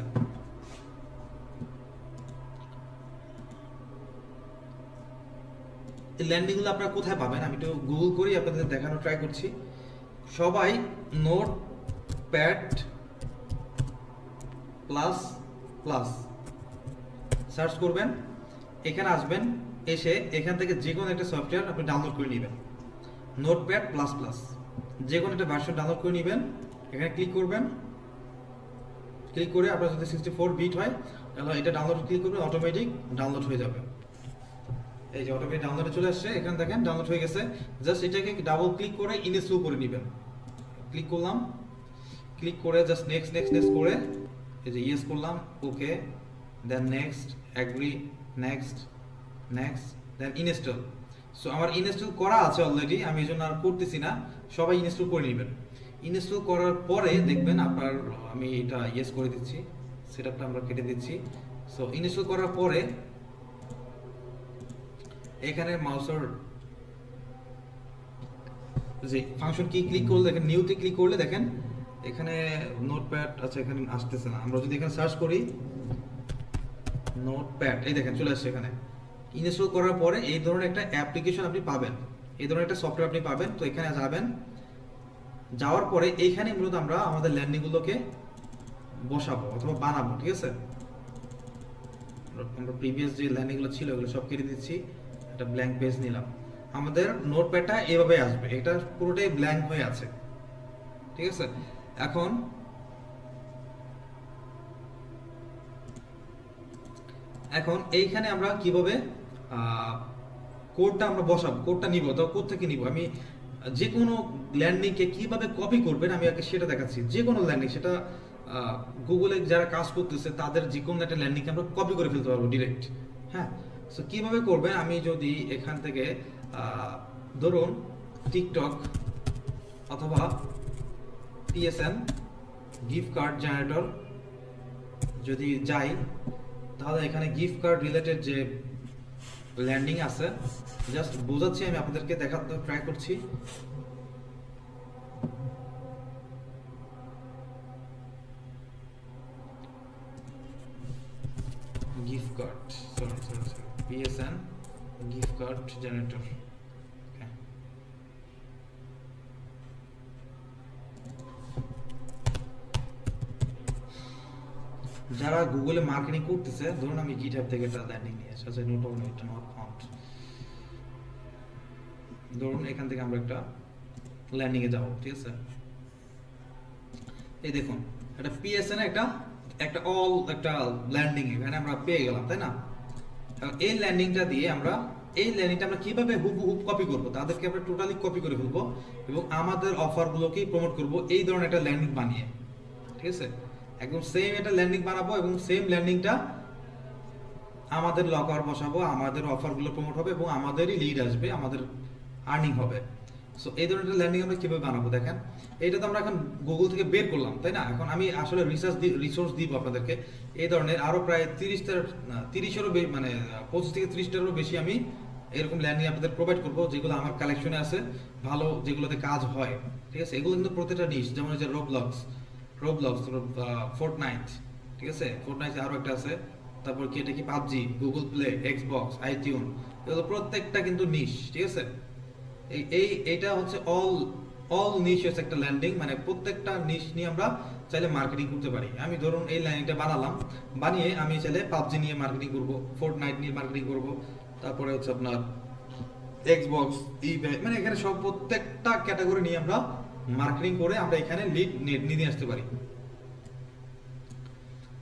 এই ল্যান্ডিংগুলো আপনারা কোথায় পাবেন আমি একটু গুগল করি, আপনাদের দেখানোর ট্রাই করছি। সবাই নোটপ্যাড প্লাস প্লাস সার্চ করবেন, এখানে আসবেন, এসে এখান থেকে যে কোনো একটা সফটওয়্যার আপনি ডাউনলোড করে নেবেন। নোটপ্যাড প্লাস প্লাস যে কোনো একটা ভার্সন ডাউনলোড করে নেবেন, এখানে ক্লিক করবেন। ক্লিক করে আপনার যদি 64 বিট হয় তাহলে এটা ডাউনলোড ক্লিক করবেন, অটোমেটিক ডাউনলোড হয়ে যাবে। এই যে অটোমেটিক ডাউনলোডে চলে আসছে, এখানে দেখেন ডাউনলোড হয়ে গেছে। জাস্ট এটাকে ডাবল ক্লিক করে ইনস্টল করে নেবেন। ক্লিক করলাম, ক্লিক করে জাস্ট নেক্সট নেক্সট নেক্সট করে এই যে ইয়েস করলাম, okay, then next, agree, next next, then install. So আমার ইনস্টল করা আছে অলরেডি, আমি এই জন্য আর করতেছি না, সবাই ইনস্টল করে নেবেন। ইনস্টল করার পরে দেখবেন আপনার, আমি এটা ইয়েস করে দিচ্ছি, সেটআপটা আমরা কেটে দিচ্ছি। সো ইনস্টল করার পরে এখানে মাউসের যে ফাংশন কি ক্লিক করলে দেখেন, নিউতে ক্লিক করলে দেখেন এখানে নোটপ্যাড আছে, এখানে আসতেছে না। আমরা যদি এখানে সার্চ করি নোটপ্যাড, এই দেখেন চলে আসছে এখানে। ইনস্টল করার পরে এই ধরনের একটা অ্যাপ্লিকেশন আপনি পাবেন, এই ধরনের একটা সফটওয়্যার আপনি পাবেন। তো এখানে যাবেন, যাওয়ার পরে এইখানে মূলত আমরা আমাদের ল্যান্ডিংগুলোকে বসাবো অথবা বানাবো, ঠিক আছে? আমরা প্রিভিয়াস যে ল্যান্ডিংগুলো ছিল ওগুলো সব কেটে দিচ্ছি, একটা ব্ল্যাঙ্ক পেজ নিলাম। আমাদের নোটপ্যাডটা এভাবে আসবে, এটা পুরোটাই ব্ল্যাঙ্ক হয়ে আছে, ঠিক আছে? এখন এইখানে আমরা কিভাবে কোডটা আমরা বসাবো, কোডটা নিব, তো কোড থেকে নিব। আমি যে কোনো ল্যান্ডিংকে কিভাবে কপি করবেন আমি আগে সেটা দেখাচ্ছি। যে কোনো ল্যান্ডিং, সেটা গুগলে যারা কাজ করতেছে তাদের যে কোনো একটা ল্যান্ডিংকে আমরা কপি করে ফেলতে পারবো ডিরেক্ট। হ্যাঁ, সো কিভাবে করবেন, আমি যদি এখান থেকে ধরুন টিকটক অথবা PSN গিফট কার্ড জেনারেটর যদি যাই, তাহলে এখানে গিফট কার্ড রিলেটেড যে ল্যান্ডিং আছে, জাস্ট বোঝাচ্ছি, আমি আপনাদেরকে দেখাতে ট্রাই করছি। Gift card, sorry PSN gift card generator. যারা গুগলে মার্কেটিং করতেছে, ধরুন আমি GitHub থেকে একটা ল্যান্ডিং নিয়ে আসছি, আচ্ছা নোট ফাউন্ড। ধরুন এখান থেকে আমরা একটা ল্যান্ডিং এ যাব, ঠিক আছে? এই দেখুন এটা PSN একটা একটা ল্যান্ডিং এখানে আমরা পেয়ে গেলাম, তাই না? এই ল্যান্ডিংটা দিয়ে আমরা কিভাবে হুবহু কপি করব, তাদেরকে আমরা টোটালি কপি করে ফেলবো এবং আমাদের অফারগুলোকে প্রমোট করব এই ধরনের একটা ল্যান্ডিং বানিয়ে, ঠিক আছে? একদম সেম একটা ল্যান্ডিং বানাবো এবং সেম ল্যান্ডিংটা আমাদের লকার বসাবো, আমাদের অফারগুলো প্রমোট হবে এবং আমাদেরই লিড আসবে, আমাদের আর্নিং হবে। সো এই ধরনের ল্যান্ডিং আমরা কিভাবে বানাবো দেখেন, এটা তো আমরা এখন গুগল থেকে বের করলাম, তাই না? এখন আমি আসলে রিসোর্স দিব আপনাদেরকে। এই ধরনের আরো প্রায় 30-এরও মানে 25 থেকে 30টারও বেশি আমি এরকম ল্যান্ডিং আপনাদের প্রোভাইড করবো যেগুলো আমার কালেকশনে আছে, ভালো যেগুলোতে কাজ হয়, ঠিক আছে। এগুলো কিন্তু প্রত্যেকটা নিশ, যেমন হচ্ছে রোবলক্স, ফোর্টনাইট, ঠিক আছে, ফোর্টনাইট আরো একটা আছে, তারপর কি এটা কি PUBG, Google play, Xbox, iTunes, এগুলো প্রত্যেকটা কিন্তু নিশ, ঠিক আছে। এইটা হচ্ছে অল নিশেস একটা ল্যান্ডিং, মানে প্রত্যেকটা নিশ নিয়ে আমরা চাইলে মার্কেটিং করতে পারি। আমি ধরুন এই ল্যান্ডিংটা বানালাম, বানিয়ে আমি চাইলে পাবজি নিয়ে মার্কেটিং করব, ফোর্টনাইট নিয়ে মার্কেটিং করব, তারপরে হচ্ছে আপনার এক্সবক্স, মানে এখানে সব প্রত্যেকটা ক্যাটাগরি নিয়ে আমরা মার্কেটিং করে আমরা এখানে লিড নিয়ে আসতে পারি।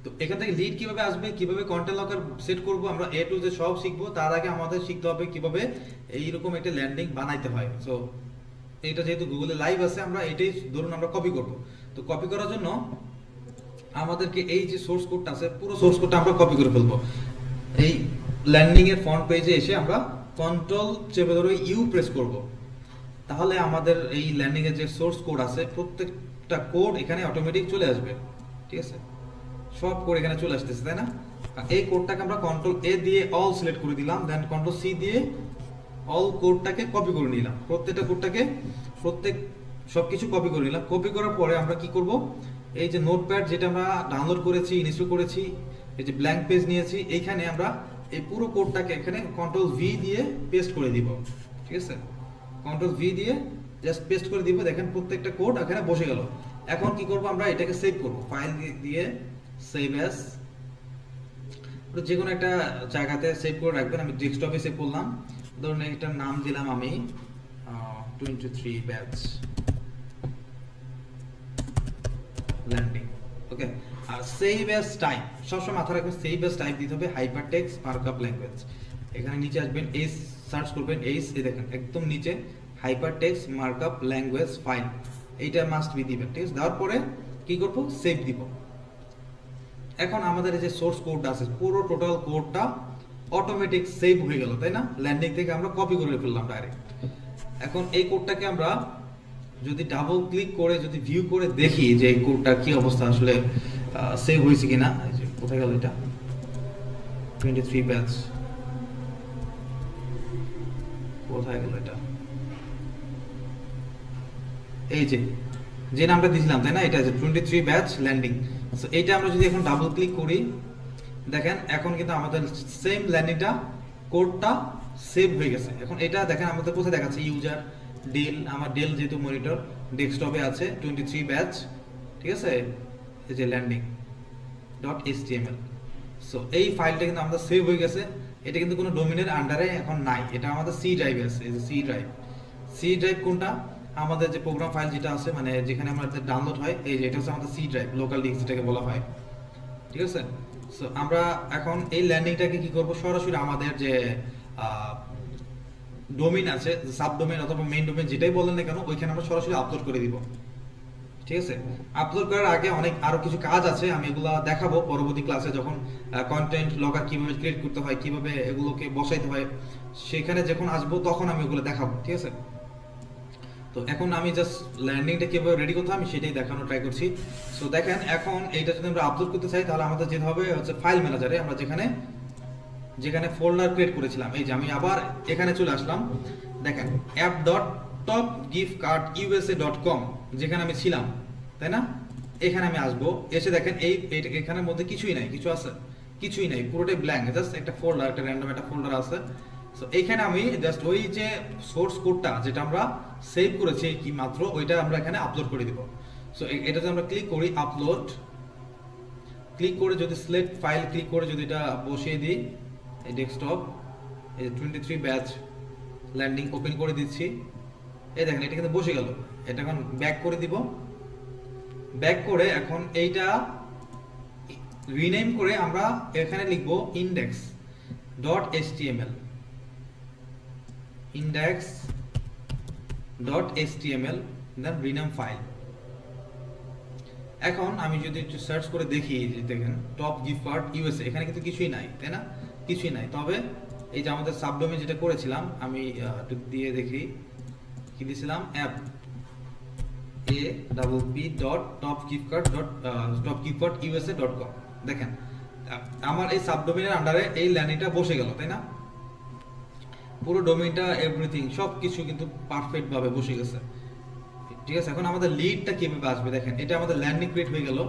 তো এখান থেকে লিড কিভাবে আসবে, কিভাবে কন্টেন্ট লকার সেট করব, আমরা এ টু জেড সব শিখবো। তার আগে আমাদের শিখতে হবে কিভাবে এইরকম একটা ল্যান্ডিং বানাইতে হয়। সো এটা যেহেতু গুগলে লাইভ আছে, আমরা এটাই ধরুন আমরা কপি করব। তো কপি করার জন্য আমাদেরকে এই যে সোর্স কোডটা আছে, পুরো সোর্স কোডটা আমরা কপি করে ফেলবো। এই ল্যান্ডিং এর ফ্রন্ট পেজে এসে আমরা কন্ট্রোল চেপে ধরে ইউ প্রেস করব, তাহলে আমাদের এই ল্যান্ডিং এর যে সোর্স কোড আছে প্রত্যেকটা কোড এখানে অটোমেটিক চলে আসবে, ঠিক আছে। সব কোড এখানে চলে আসতেছে, তাই না। এই কোডটাকে আমরা কন্ট্রোল এ দিয়ে অল সিলেক্ট করে দিলাম, দেন কন্ট্রোল সি দিয়ে অল কোডটাকে কপি করে নিলাম, প্রত্যেকটা কোডটাকে সবকিছু কপি করে নিলাম। কপি করার পরে আমরা কি করব, এই যে নোটপ্যাড যেটা আমরা ডাউনলোড করেছি, ইনস্টল করেছি, এই যে ব্ল্যাঙ্ক পেজ নিয়েছি, এইখানে আমরা এই পুরো কোডটাকে এখানে কন্ট্রোল ভি দিয়ে পেস্ট করে দিব, ঠিক আছে। কন্ট্রোল ভি দিয়ে জাস্ট পেস্ট করে দিব, দেখেন প্রত্যেকটা কোড এখানে বসে গেল। এখন কি করব, আমরা এটাকে সেভ করব, ফাইল দিয়ে সেভ অ্যাজ, যে কোনো একটা জায়গাতে সেভ করে রাখবেন। আমি ডেস্কটপে সেভ করলাম, ধরুন এটার নাম দিলাম আমি 23 ব্যাচ ল্যান্ডিং, ওকে। আর সেভ অ্যাজ টাইপ, সবসময় মাথায় রাখবেন সেভ অ্যাজ টাইপ দিতে হবে হাইপারটেক্সট মার্কআপ ল্যাঙ্গুয়েজ। এখানে নিচে আসবেন, এস সার্চ করবেন, এই দেখেন একদম নিচে হাইপারটেক্সট মার্কআপ ল্যাঙ্গুয়েজ ফাইল, এইটা মাস্ট বি দিবেন, ঠিক আছে। দেওয়ার পরে কি করব, সেভ দিব। এখন আমাদের এই যে সোর্স কোডটা আছে, পুরো টোটাল কোডটা অটোমেটিক সেভ হয়ে গেল, তাই না। ল্যান্ডিং থেকে আমরা কপি করে ফেললাম ডাইরেক্ট। এখন এই কোডটাকে আমরা যদি ডাবল ক্লিক করে যদি ভিউ করে দেখি যে এই কোডটা কি অবস্থা, আসলে সেভ হয়েছে কিনা। এই যে কোথায় গেল এটা, 23 ব্যাচ, কোথায় গেল এটা, এই যে নামটা দিয়েছিলাম, তাই না, এটা আছে 23 ব্যাচ ল্যান্ডিং। সো এইটা আমরা যদি এখন ডাবল ক্লিক করি, দেখেন এখন কিন্তু আমাদের সেম ল্যান্ডিংটা কোডটা সেভ হয়ে গেছে। এখন এটা দেখেন আমাদের কোথায় দেখাচ্ছে, ইউজার ডেল, আমার ডেল যেহেতু মনিটর ডেস্কটপে আছে 23 ব্যাচ, ঠিক আছে, এই যে ল্যান্ডিং .html। সো এই ফাইলটা কিন্তু আমাদের সেভ হয়ে গেছে। এটা কিন্তু কোনো ডোমেনের আন্ডারে এখন নাই, এটা আমাদের সি ড্রাইভে আছে। এই যে সি ড্রাইভ কোনটা, আমাদের যে প্রোগ্রাম ফাইল যেটা আছে, মানে যেখানে আমাদের ডাউনলোড হয়, এই যে এটা হচ্ছে আমাদের সি ড্রাইভ, লোকাল ডিস্ক যেটাকে বলা হয়, ঠিক আছে। সো আমরা এখন এই ল্যান্ডিংটাকে কি করব, সরাসরি আমাদের যে ডোমেইন আছে, সাবডোমেইন অথবা মেইন ডোমেইন যেটাই বলেন না কেন, ওইখানে আমরা সরাসরি আপলোড করে দিব, ঠিক আছে। আপলোড করার আগে আরো কিছু কাজ আছে, আমি এগুলা দেখাবো পরবর্তী ক্লাসে, যখন কন্টেন্ট লগার কিভাবে ক্রিয়েট করতে হয়, কিভাবে এগুলোকে বসাইতে হয়, সেখানে যখন আসবো তখন আমি এগুলো দেখাবো, ঠিক আছে। তো এখন আমি জাস্ট ল্যান্ডিংটা কিভাবে রেডি করতে হয় আমি সেটাই দেখানোর ট্রাই করছি। সো দেখেন এখন এইটা যদি আমরা আপলোড করতে চাই, তাহলে আমাদের যেতে হবে হচ্ছে ফাইল ম্যানেজারে, আমরা যেখানে ফোল্ডার ক্রিয়েট করেছিলাম, এই যে আমি আবার এখানে চলে আসলাম, দেখেন app.topgiftcardusa.com যেখানে আমি ছিলাম, তাই না। এখানে আমি আসবো, এসে দেখেন এখানের মধ্যে কিছুই নাই, কিছু আছে, কিছুই নাই, পুরোটাই ব্ল্যাঙ্ক, জাস্ট একটা ফোল্ডার, একটা র্যান্ডম একটা ফোল্ডার আছে। সো এখানে আমি জাস্ট ওই যে সোর্স কোডটা যেটা আমরা সেভ করেছি কি মাত্র, ওইটা আমরা এখানে আপলোড করে দিব। সো এটাতে আমরা ক্লিক করি, আপলোড ক্লিক করে যদি সিলেক্ট ফাইল ক্লিক করে যদি এটা বসিয়ে দিই, এই ডেস্কটপ, এই 23 ব্যাচ ল্যান্ডিং ওপেন করে দিচ্ছি, এই দেখেন এটা কিন্তু বসে গেল। এটা এখন ব্যাক করে দিব, ব্যাক করে এখন এইটা রিনেম করে আমরা এখানে লিখবো index.html, index.html, দেন রিনেম ফাইল। এখন আমি যদি একটু সার্চ করে দেখি, দেখেন টপ গিফট কার্ড ইউএসএ, এখানে কিন্তু কিছুই নাই, তাই না, কিছুই নাই। তবে এই যে আমাদের সাবডোমেইন যেটা করেছিলাম, আমি একটু দিয়ে দেখি কি দিয়েছিলাম, app.topgiftcard.usa.com। দেখেন আমার এই সাবডোমেইনের আন্ডারে এই ল্যান্ডিংটা বসে গেল, তাই না। পুরো ডোমেইনটা এভরিথিং সব কিছু কিন্তু পারফেক্ট ভাবে বসে গেছে। ঠিক আছে, এখন আমাদের লিডটা কিভাবে আসবে দেখেন, এটা আমাদের ল্যান্ডিং ক্রিয়েট হয়ে গেল।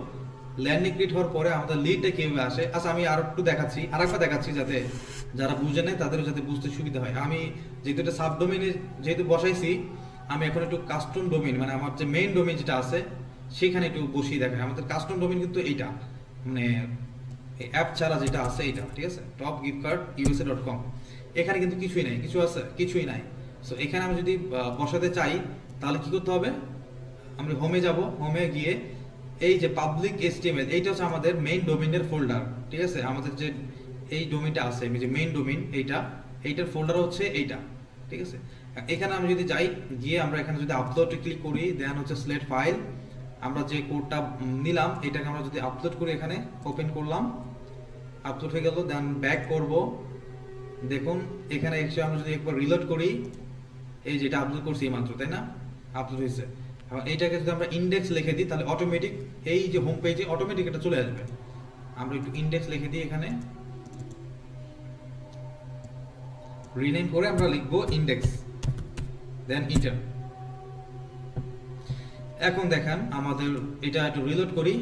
ল্যান্ডিং ক্রিয়েট হওয়ার পরে আমাদের লিডটা কিভাবে আসে, আচ্ছা আমি আর একটু দেখাচ্ছি, আরেকবার দেখাচ্ছি যাতে যারা বুঝে নেয় তাদের যাতে বুঝতে সুবিধা হয়। আমি যেহেতু এটা সাবডোমেইনে যেহেতু বসাইছি, আমি এখন একটু কাস্টম ডোমেইন মানে আমার যে মেইন ডোমেইন যেটা আছে সেখানে একটু বসিয়ে দেখাই। আমাদের কাস্টম ডোমেইন কিন্তু এইটা, মানে অ্যাপ ছাড়া যেটা আছে এইটা, ঠিক আছে, টপ গিফট কার্ড USA.com। এখানে কিন্তু কিছুই নাই, কিছু আছে কিছুই নাই। সো এখানে আমি যদি বসাতে চাই তাহলে কি করতে হবে, আমরা হোমে যাব, হোমে গিয়ে এই যে পাবলিক HTML এইটা হচ্ছে আমাদের মেইন ডোমেইনের ফোল্ডার। ঠিক আছে, আমাদের যে এই ডোমেইনটা আছে যে মেইন ডোমেইন এইটার ফোল্ডার হচ্ছে এইটা। ঠিক আছে, এখানে আমি যদি যাই, গিয়ে আমরা এখানে যদি আপলোডে ক্লিক করি, দেন হচ্ছে সিলেক্ট ফাইল, আমরা যে কোডটা নিলাম এটাকে আমরা যদি আপলোড করি, এখানে ওপেন করলাম, আপলোড হয়ে গেল। দেন ব্যাক করব, দেখুন এখানে এসে আমরা যদি একবার রিলোড করি, এই যেটা আপলোড করছি এই মাত্র, তাই না, আপলোড হয়েছে। এখন এইটাকে যদি আমরা ইন্ডেক্স লিখে দিই তাহলে অটোমেটিক এই যে হোম পেজে অটোমেটিক এটা চলে আসবে। আমরা একটু ইন্ডেক্স লিখে দিই, এখানে রিনেম করে আমরা লিখবো ইন্ডেক্স, দেন এন্টার। এখন দেখেন আমাদের এটা একটু রিলোড করি,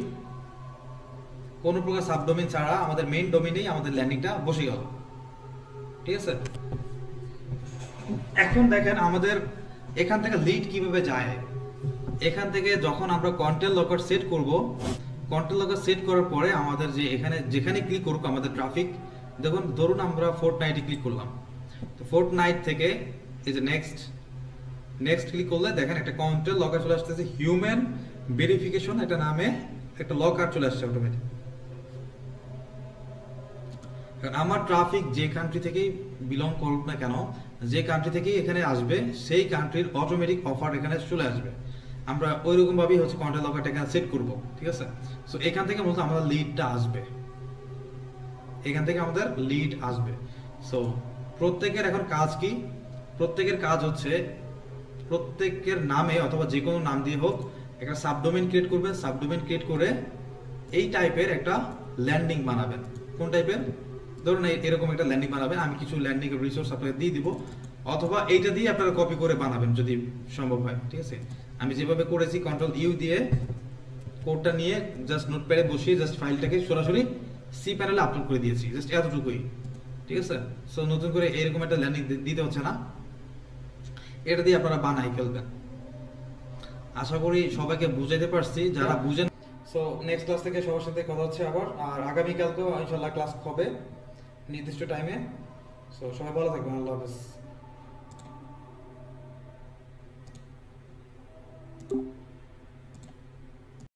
কোনো প্রকার সাবডোমেইন ছাড়া আমাদের মেইন ডোমেইনেই আমাদের ল্যান্ডিংটা বসে গেল। ঠিক আছে, এখন দেখেন আমাদের এখান থেকে লিড কিভাবে যায়। এখান থেকে যখন আমরা কন্টেন্ট লকার সেট করব, কন্টেন্ট লকার সেট করার পরে আমাদের যে এখানে যেখানে ক্লিক করুক আমাদের ট্রাফিক, দেখুন ধরুন আমরা ফোর্টনাইটে ক্লিক করলাম, তো ফোর্টনাইট থেকে এই যে নেক্সট ক্লিক করলে দেখেন একটা কন্টেন্ট লকার চলে আসতেছে, হিউম্যান ভেরিফিকেশন একটা নামে একটা লকার চলে আসছে অটোমেটিক। আমার ট্রাফিক যে কান্ট্রি থেকেই বিলং করুক না কেন, যে কান্ট্রি থেকেই এখানে আসবে সেই কান্ট্রির অটোমেটিক অফার এখানে চলে আসবে। আমরা ওইরকম ভাবেই হচ্ছে কন্টেন্ট লকারটা এখানে সেট করব। ঠিক আছে, সো এখান থেকে মূলত আমাদের লিডটা আসবে, এখান থেকে আমাদের লিড আসবে। সো প্রত্যেকের এখন কাজ কি, প্রত্যেকের কাজ হচ্ছে প্রত্যেকের নামে অথবা যে কোনো নাম দিয়ে হোক একটা সাবডোমেইন ক্রিয়েট করবেন, সাবডোমেইন ক্রিয়েট করে এই টাইপের একটা ল্যান্ডিং বানাবেন। কোন টাইপের, ধরুন এরকম একটা ল্যান্ডিং বানাবেন, আমি কিছু ল্যান্ডিং এর রিসোর্স আপনাকে দিয়ে দিব, অথবা এইটা দিয়ে আপনারা কপি করে বানাবেন যদি সম্ভব হয়। ঠিক আছে, আমি যেভাবে করেছি Ctrl+U দিয়ে কোডটা নিয়ে জাস্ট নোটপ্যাডে বসিয়ে জাস্ট ফাইলটাকে সরাসরি সি প্যানেলে আপলোড করে দিয়েছি, জাস্ট এতটুকুই। ঠিক আছে, সো নতুন করে এরকম একটা ল্যান্ডিং দিতে হচ্ছে না, এটা দিয়ে আপনারা বানাই ফেলবেন। আশা করি সবাইকে বুঝাইতে পারছি, যারা বুঝেন। সো নেক্সট ক্লাস থেকে সবার সাথে কথা হচ্ছে আবার, আর আগামীকালকেও ইনশাল্লাহ ক্লাস হবে নির্দিষ্ট টাইমে। সো সবাই ভালো থাকবেন, আল্লাহ হাফেজ।